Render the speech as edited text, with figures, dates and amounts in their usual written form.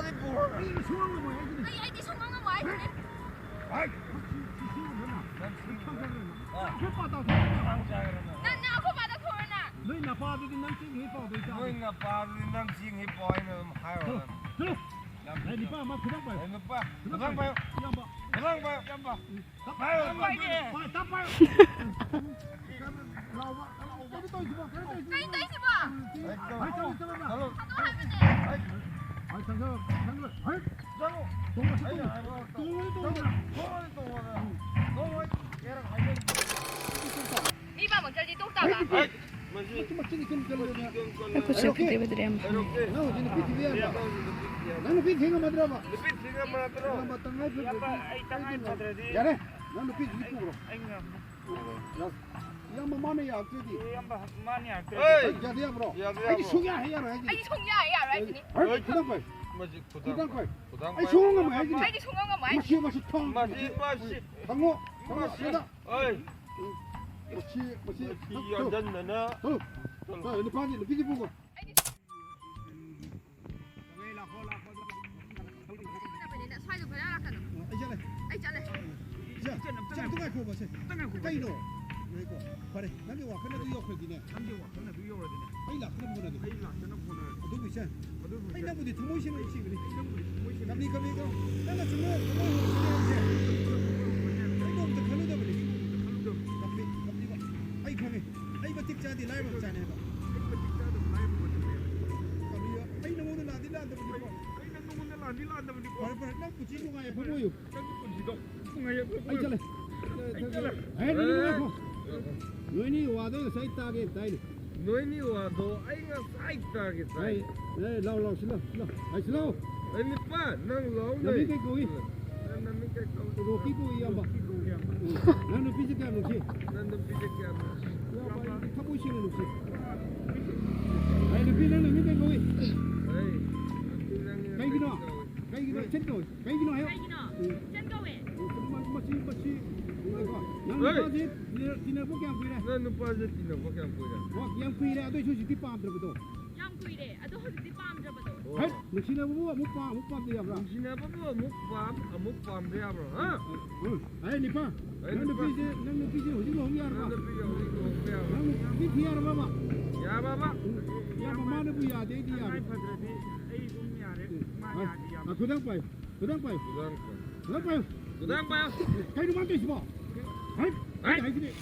어디 보러? 이 송한 거 뭐야? 아이 송한 거 뭐야? 아이. 난 아고 받아 토나. 너희 나빠도 난 지금 해봐 보이자. 너희 나빠도 난 지금 해봐이는 하여. 들어. 아이 니빠 막 그냥 봐요. 나빠. 그냥 봐요. 그냥 봐. 그냥 봐요. 그냥 봐. 봐요. 봐요. 다 봐요. 나와. 어디 또 있어 봐. 까이 또 있어 봐. 아이 저 있어 봐. 하도 하면 돼. 아이 장사. 아이. 장어. 이봐 먼저 이 똑딱아. Aku siya pwede yan. 나는 비 생각 만들어 봐. 비 생각 만들어. 이 땅에 받으라지. 야래. 나는 비 이쁘고. 야. 양마 많이 약지디. 양마 많이 약지. 야대야 브로. 아이 송야 해야라 해지. 아이 송야야 알지? 아이 그다음 거. 뭐지? 그다음 거. 그다음 아이 송은 거 뭐야? 아이 송한 거 뭐야? 맛이 통. 맛이. 방어. 쓰다. 어이. 맛이. 이 여전나. 자, 여기 파지, 비지 보고. 너희니 와도 사이트하게 다이. 너희니 와도 아이가 사이트하게 다이. 네, 라우 슬로. 아이 슬로. 아니 빠, 난 라우네. 나비 게 고이. 난 미게 고. 로키 고이 양바. 나는 비즈게 하는 지. 나는 비즈게 하는. 야, 타고 있는 지. 아이 비는 미게 고이. 에이. 가이기노 첸고. 가이기노 해요. 짠거왜? 마치. 나는 빠지 디나 보게 안 보이래. 나는 빠지 디나 보게 안 보이래. 와, 그냥 보이래. 아도 조시 뒷밤 들어도. 양 구이래. 아도 허리 빰 잡아도. 할, 늑시나 보고 묵밤 돼야브라. 늑시나 보고 묵밤 돼야브라. 어? 아이 니빠. 나는 비지 어디로 홍야라. 나는 비티야라 봐봐. 야 봐봐. 야 마마는 부야 대디야. 아 그당 봐요. 그다음 봐요. 가이도 만도 있어 봐. 아이 그래.